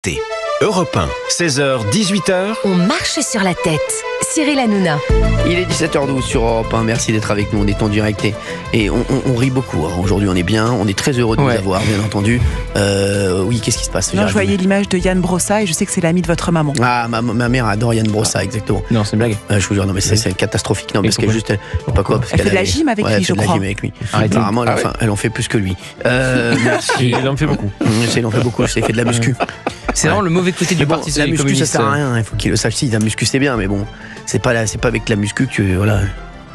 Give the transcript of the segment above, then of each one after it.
T. Europe 1, 16h, 18h. On marche sur la tête. Cyril Hanouna. Il est 17h12 sur Europe 1. Merci d'être avec nous. On est en direct et on rit beaucoup. Aujourd'hui, on est bien. On est très heureux de vous avoir, bien entendu. Oui, qu'est-ce qui se passe? Non, je voyais l'image de Yann Brossa et je sais que c'est l'ami de votre maman. Ah, ma mère adore Yann Brossa, exactement. Non, c'est une blague. Je vous jure, non, mais c'est catastrophique. Non, parce qu'elle juste, pas quoi. Parce elle fait de la gym avec lui, je crois. Elle fait de la gym avec lui. Apparemment, elle en fait plus que lui. Merci. Il en fait beaucoup. Il en fait beaucoup. Il fait de la muscu. C'est vraiment le mauvais côté du parti La muscu, communiste. ça sert à rien. Il faut qu'il le sache. Si la muscu, c'est bien, mais bon, c'est pas avec la muscu que voilà.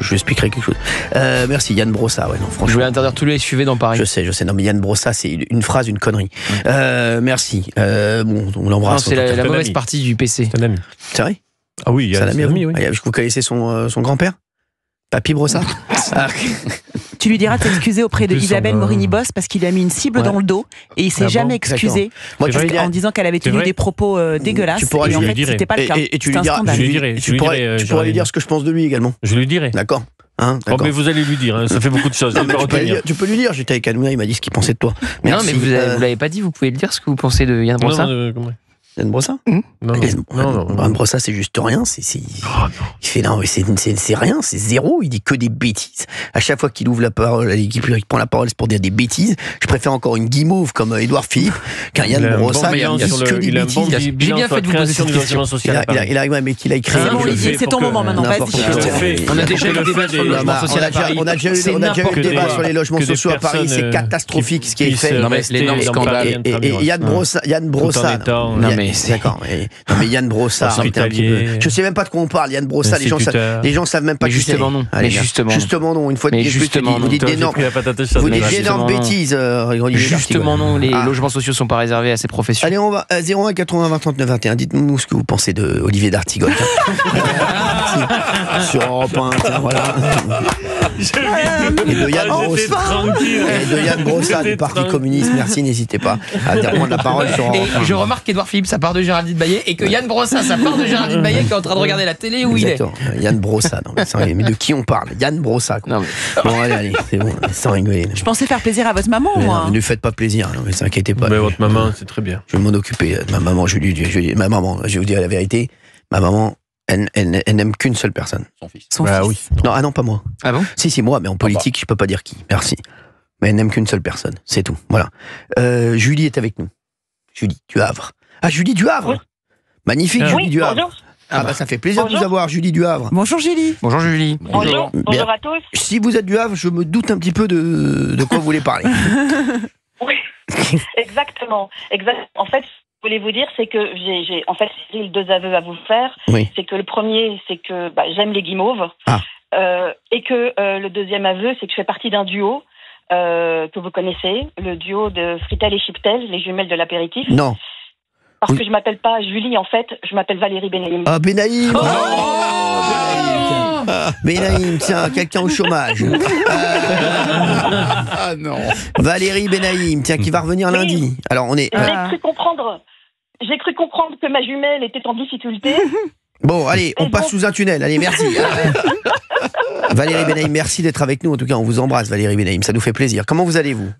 Je lui expliquerai quelque chose. Merci Yann Brossa. Ouais, non, franchement. Je voulais interdire tous les SUV dans Paris. Je sais. Non, mais Yann Brossa, c'est une phrase, une connerie. Merci. Bon, on l'embrasse. C'est la mauvaise partie du PC. C'est un ami. C'est vrai? Ah oui, c'est un ami, oui. Vous connaissez son grand-père? Papy Brossa? Tu lui diras de s'excuser auprès de Isabelle Morini-Bosse parce qu'il a mis une cible dans le dos et il s'est jamais excusé en disant qu'elle avait tenu des propos dégueulasses. Tu pourras et en fait, c'était pas le cas. Et tu lui diras, tu pourras lui dire ce que je pense de lui également. Je lui dirai. D'accord. Mais vous allez lui dire, ça fait beaucoup de choses. Tu peux lui dire, j'étais avec Hanouna, il m'a dit ce qu'il pensait de toi. Merci. Non, mais vous l'avez pas dit, vous pouvez le dire ce que vous pensez de Yann Brossa. Yann Brossa? Non. Yann Brossa, c'est juste rien. Il fait non, c'est rien, c'est zéro. Il dit que des bêtises. À chaque fois qu'il ouvre la parole, qu'il prend la parole, c'est pour dire des bêtises. Je préfère encore une guimauve comme Édouard Philippe qu'un Yann Brossa. Il a que des bêtises. J'ai bien fait de vous poser cette question. Il arrive, mais qu'il a écrit. C'est ton moment maintenant. On a déjà eu le débat sur le logement social à Paris. On a déjà eu le débat sur les logements sociaux à Paris. C'est catastrophique ce qui est fait. Non mais l'énorme scandale. Et Yann Brossa. D'accord. Non mais Yann Brossa, je sais même pas de quoi on parle. Yann Brossa, les gens savent même pas. Justement non. Justement non. Une fois de plus, vous dites d'énormes bêtises. Justement non. Les logements sociaux sont pas réservés à ces professions. Allez, on va 01 80 20 39 21. Dites-nous ce que vous pensez de Olivier d'Artigol. Sur Europe 1, voilà. Et de Yann Brossa du Parti communiste. Merci, n'hésitez pas à reprendre la parole sur Europe 1. Et je remarque qu'Édouard Philippe, ça part de Géraldine Baillet, et que Yann Brossa, ça part de Géraldine Baillet, qui est en train de regarder la télé où il est. Yann Brossa, non, mais de qui on parle? Yann Brossa. Bon, allez, c'est bon, sans rigoler. Je pensais faire plaisir à votre maman, moi. Ne lui faites pas plaisir, ne vous inquiétez pas. Mais votre maman, c'est très bien. Je vais m'en occuper de ma maman. Je vais vous dire la vérité. Ma maman, elle n'aime qu'une seule personne. Son fils. Oui. Non, pas moi. Ah bon? Si, moi, mais en politique, je peux pas dire qui. Merci. Mais elle n'aime qu'une seule personne, c'est tout. Voilà. Julie est avec nous. Julie du Havre. Ah, Julie du Havre. Oui. Magnifique, Julie du Havre. Bonjour. Ça fait plaisir de vous avoir, Julie du Havre. Bonjour Julie. Bonjour Julie. Bonjour à tous. Si vous êtes du Havre, je me doute un petit peu de quoi vous voulez parler. Oui, exactement. En fait, je voulais vous dire, c'est que j'ai deux aveux à vous faire. Oui. C'est que le premier, c'est que j'aime les guimauves. Et que le deuxième aveu, c'est que je fais partie d'un duo que vous connaissez, le duo de Fritel et Chiptel, les jumelles de l'apéritif. Non. Parce que je m'appelle pas Julie, en fait, je m'appelle Valérie Benaïm. Ah, Benaïm. Benaïm, tiens, quelqu'un au chômage. Ah non. Valérie Benaïm, tiens, qui va revenir lundi. Alors, on est... J'ai cru comprendre que ma jumelle était en difficulté. Bon, allez, on passe sous un tunnel. Allez, merci. Valérie Benaïm, merci d'être avec nous. En tout cas, on vous embrasse, Valérie Benaïm. Ça nous fait plaisir. Comment vous allez-vous?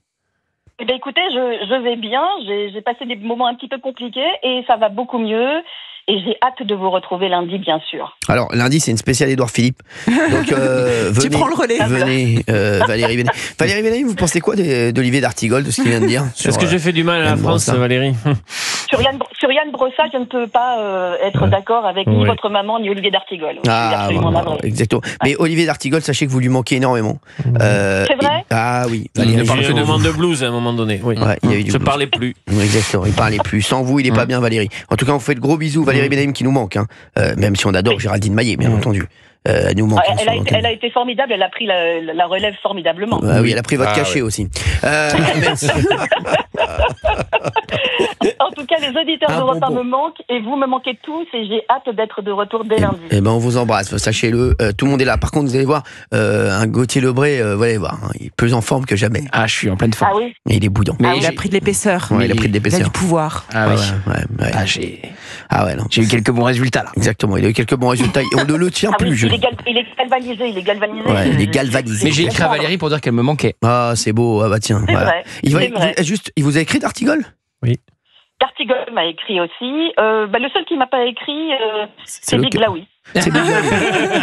Eh bien, écoutez, je vais bien. J'ai passé des moments un petit peu compliqués et ça va beaucoup mieux. Et j'ai hâte de vous retrouver lundi, bien sûr. Alors, lundi, c'est une spéciale Édouard Philippe. Donc, venez, tu prends le relais. Venez, Valérie Benaïm. Valérie Benaïm, vous pensez quoi d'Olivier d'Artigol, de ce qu'il vient de dire? Est-ce que j'ai fait du mal à la France, Valérie? Sur Yann Brossa, je ne peux pas être d'accord avec ni votre maman ni Olivier d'Artigol. Exactement. Mais Olivier d'Artigol, sachez que vous lui manquez énormément. C'est vrai? Ah oui. Il y a eu un moment de blues à un moment donné. Oui. Ouais, il y a eu du blues. Parlais plus. Exactement, il parlait plus. Sans vous, il est pas bien, Valérie. En tout cas, on vous fait de gros bisous, Valérie Benaïm, qui nous manque. Même si on adore Géraldine Maillet, bien entendu. Elle nous manque. Elle a été formidable, elle a pris la relève formidablement. Oui, elle a pris votre cachet aussi. En tout cas, les auditeurs d'Europe 1 me manquent et vous me manquez tous et j'ai hâte d'être de retour dès lundi. Eh ben, on vous embrasse, sachez-le. Tout le monde est là. Par contre, vous allez voir, un Gauthier Lebray, vous allez voir, il est plus en forme que jamais. Ah, je suis en pleine forme. Ah oui. Et il est boudant. Mais il a pris de l'épaisseur. Il a pris de l'épaisseur. Il a du pouvoir. Ah oui. Ouais. J'ai eu quelques bons résultats là. Exactement, il a eu quelques bons résultats. On ne le tient plus. Il est galvanisé. Ouais, il est galvanisé. Mais j'ai écrit à Valérie pour dire qu'elle me manquait. Ah, c'est beau. Ah bah tiens. C'est vrai. Il vous a écrit d'Artigol? Oui. D'Artigol m'a écrit aussi. Le seul qui m'a pas écrit, c'est Big Laoui. C'est Big Laoui.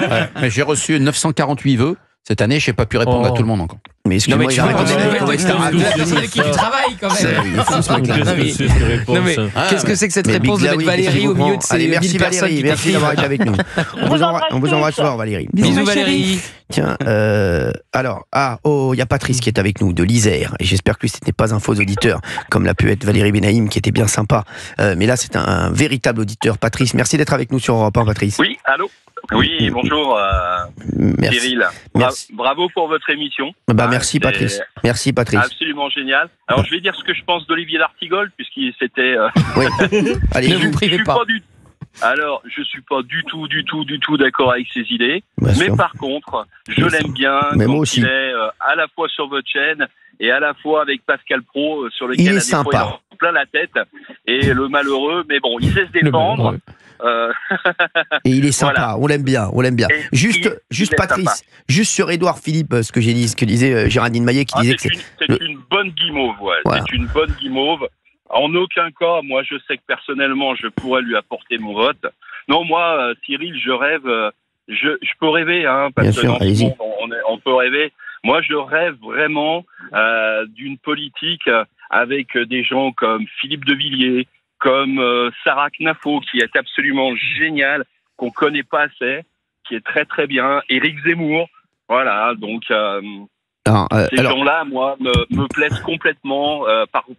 Ouais, mais j'ai reçu 948 vœux. Cette année, je n'ai pas pu répondre à tout le monde encore. Mais excuse-moi, il a répondu avec qui tu travailles quand même. Qu'est-ce que c'est que cette réponse de mettre Valérie au milieu de ces 1000 personnes qui merci d'avoir été avec nous. On vous embrasse fort, Valérie. Bisous Valérie. Tiens, alors, il y a Patrice qui est avec nous, de l'Isère, et j'espère que lui, ce n'était pas un faux auditeur, comme l'a pu être Valérie Benaïm, qui était bien sympa. Mais là, c'est un véritable auditeur. Patrice, merci d'être avec nous sur Europe 1, Patrice. Oui, allô. Oui, bonjour Cyril. Bravo pour votre émission. Merci Patrice. Merci Patrice. Absolument génial. Alors je vais dire ce que je pense d'Olivier d'Artigol, puisqu'il s'était... Oui. Allez, ne vous privez pas. Alors, je suis pas du tout d'accord avec ses idées. Mais par contre, je l'aime bien quand il est à la fois sur votre chaîne et à la fois avec Pascal Praud, sur lequel il est sympa. Il a plein la tête. Et le malheureux, mais bon, il sait se défendre. Et il est sympa, voilà. on l'aime bien. Juste Patrice, sympa. Juste sur Édouard Philippe, ce que disait Géraldine Maillet, qui disait que c'est une bonne guimauve, voilà. C'est une bonne guimauve. En aucun cas, moi, je sais que personnellement, je pourrais lui apporter mon vote. Non, moi, Cyril, je rêve, je peux rêver, parce bien sûr, que dans ce monde, on peut rêver. Moi, je rêve vraiment d'une politique avec des gens comme Philippe de Villiers, comme Sarah Knafo, qui est absolument génial, qu'on connaît pas assez, qui est très très bien, Éric Zemmour, voilà, donc ces gens-là, moi, me plaisent complètement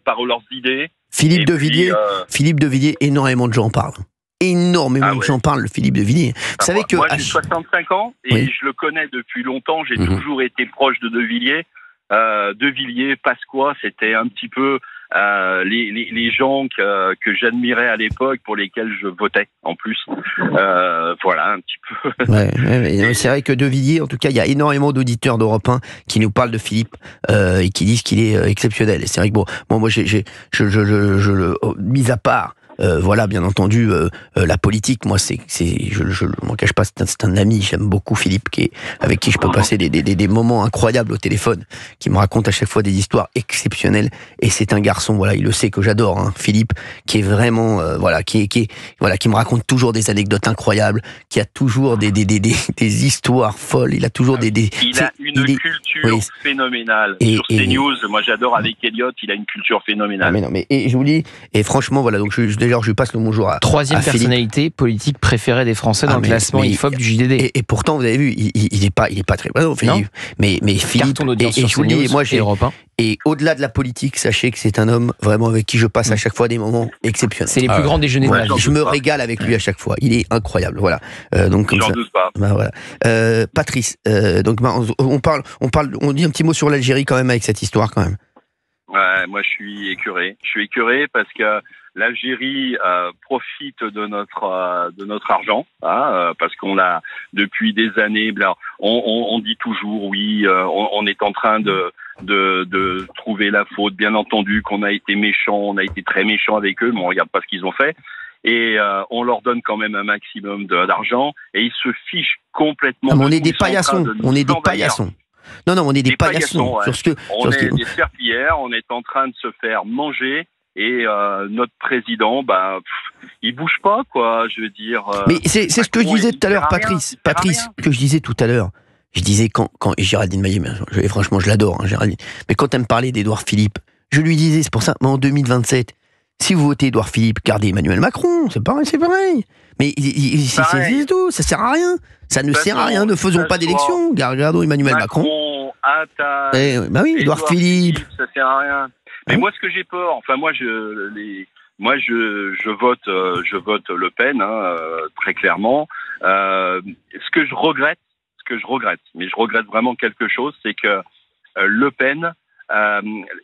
par leurs idées. Philippe de Villiers, énormément de gens parlent. Énormément de gens parlent, Philippe de Villiers. Vous savez que moi, j'ai 65 ans et je le connais depuis longtemps, j'ai toujours été proche de Villiers. De Villiers, Pasqua, c'était un petit peu les gens que j'admirais à l'époque, pour lesquels je votais en plus. Voilà, un petit peu. C'est vrai que De Villiers, en tout cas, il y a énormément d'auditeurs d'Europe 1 qui nous parlent de Philippe et qui disent qu'il est exceptionnel. Et c'est vrai que moi, mis à part. Voilà, bien entendu, la politique, moi, je m'en cache pas, c'est un ami, j'aime beaucoup Philippe, avec qui je peux passer des moments incroyables au téléphone, qui me raconte à chaque fois des histoires exceptionnelles, et c'est un garçon, voilà, il le sait que j'adore, Philippe, qui est vraiment, qui me raconte toujours des anecdotes incroyables, qui a toujours des histoires folles, il a toujours il a une culture phénoménale. Sur CNews, moi j'adore avec Elliot, il a une culture phénoménale. Et je vous dis, et franchement, voilà, donc d'ailleurs, je lui passe le bonjour à troisième Philippe. Personnalité politique préférée des Français dans le classement IFOP du JDD. Et pourtant, vous avez vu, il est pas très bon, Philippe. Mais Philippe, et je vous dis, moi, et au-delà de la politique, sachez que c'est un homme vraiment avec qui je passe à chaque fois des moments exceptionnels. C'est les plus grands déjeuners de ma vie. Je me régale avec lui à chaque fois. Il est incroyable, voilà. Donc comme j'en ça. doute pas. Voilà. Patrice, on dit un petit mot sur l'Algérie quand même avec cette histoire quand même. Ouais, moi je suis écœuré. Je suis écœuré parce que l'Algérie profite de notre argent, parce qu'on a depuis des années. On dit toujours on est en train de trouver la faute. Bien entendu qu'on a été méchant, on a été très méchant avec eux, mais on regarde pas ce qu'ils ont fait. Et on leur donne quand même un maximum d'argent et ils se fichent complètement. On est des paillassons. On est des paillassons. Non, on est des paillassons. Ouais. On est des serpillères, on est en train de se faire manger et notre président, il bouge pas, quoi, je veux dire. Mais c'est ce que je disais tout à l'heure, Patrice, que je disais tout à l'heure. Je disais quand Géraldine Maillet, franchement, je l'adore, Géraldine. Mais quand elle me parlait d'Édouard Philippe, je lui disais, c'est pour ça, mais en 2027, si vous votez Édouard Philippe, gardez Emmanuel Macron, c'est pareil. Mais c'est tout, ça sert à rien. Ça ne sert à rien, ne faisons pas d'élection. Gardons Emmanuel Macron. Attal, Édouard Philippe. Ça sert à rien. Mais moi, ce que j'ai peur, moi, je vote Le Pen, très clairement. Ce que je regrette, mais je regrette vraiment quelque chose, c'est que Le Pen,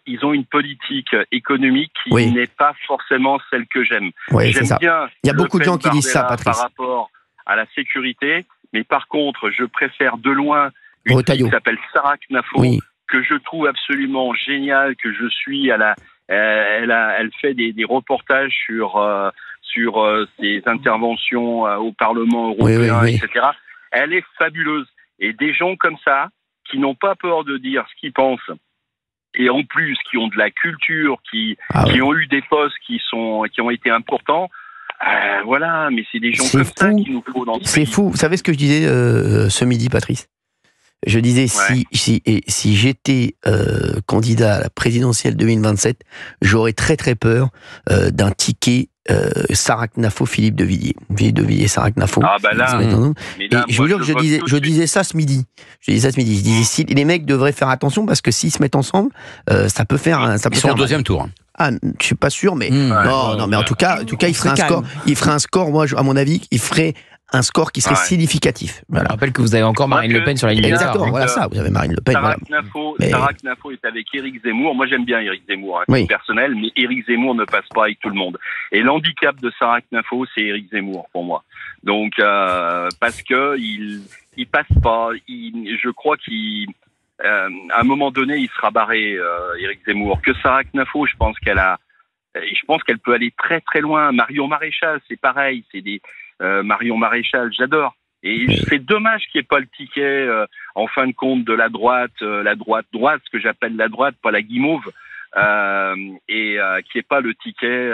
ils ont une politique économique qui n'est pas forcément celle que j'aime. J'aime bien. Il y a beaucoup de gens qui disent ça, Patrice. Par rapport à la sécurité, mais par contre, je préfère de loin une fille qui s'appelle Sarah Knafo, que je trouve absolument géniale, que je suis elle fait des reportages sur ses interventions au Parlement européen, etc. Elle est fabuleuse. Et des gens comme ça, qui n'ont pas peur de dire ce qu'ils pensent, et en plus qui ont de la culture, qui ont eu des postes qui ont été importants. Voilà, mais c'est des gens comme ça qu'il nous faut dans ce pays. C'est fou. Vous savez ce que je disais ce midi, Patrice? Je disais, si j'étais candidat à la présidentielle 2027, j'aurais très très peur d'un ticket Sarah-Knafo, Philippe de Villiers. Philippe de Villiers, Sarah-Knafo. Ah bah là, je vous jure que je disais ça ce midi. Je disais si les mecs devraient faire attention parce que s'ils se mettent ensemble, ça peut faire. Ils sont au deuxième tour. Ah, je suis pas sûr, mais non, mais en tout cas, il ferait un score. Il ferait un score. Moi, à mon avis, il ferait un score qui serait significatif. Voilà. Je rappelle que vous avez encore Marine Le Pen sur la ligne. Exactement, voilà ça, vous avez Marine Le Pen. Sarah Knafo est avec Éric Zemmour. Moi, j'aime bien Éric Zemmour, personnel, mais Éric Zemmour ne passe pas avec tout le monde. Et l'handicap de Sarah Knafo, c'est Éric Zemmour, pour moi. Donc, parce que il passe pas. Je crois à un moment donné, il sera barré, Éric Zemmour. Que Sarah Knafo, je pense qu'elle peut aller très très loin. Marion Maréchal, c'est pareil. Marion Maréchal, j'adore. Et c'est dommage qu'il n'y ait pas le ticket, en fin de compte, de la droite, ce que j'appelle la droite, pas la guimauve, et qu'il n'y ait pas le ticket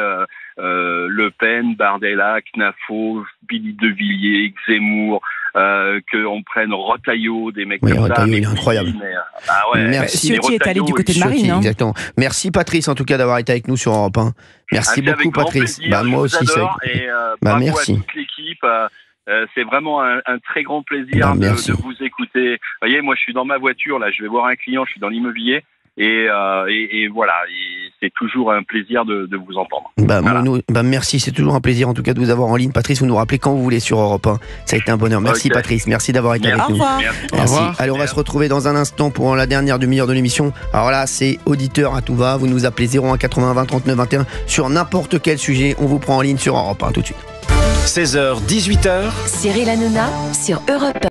Le Pen, Bardella, Knafo, Philippe de Villiers, Zemmour, qu'on prenne Retailleau, des mecs comme ça. Retailleau, il est incroyable. Merci. Ciotti est allé du côté de Marine. Exactement. Merci Patrice, en tout cas, d'avoir été avec nous sur Europe 1. Merci beaucoup Patrice. Moi aussi, merci. À toute l'équipe. C'est vraiment un très grand plaisir de vous écouter. Vous voyez, moi je suis dans ma voiture, là, je vais voir un client, je suis dans l'immobilier. Et voilà, c'est toujours un plaisir de vous entendre. Merci, c'est toujours un plaisir en tout cas de vous avoir en ligne. Patrice, vous nous rappelez quand vous voulez sur Europe 1. Ça a été un bonheur. Merci Patrice, merci d'avoir été avec nous. Merci. Allez, on va se retrouver dans un instant pour la dernière demi-heure de l'émission. Alors là, c'est auditeur à tout va. Vous nous appelez 01 80 20 39 21 sur n'importe quel sujet. On vous prend en ligne sur Europe 1 tout de suite. 16h, 18h. Cyril Hanouna sur Europe 1.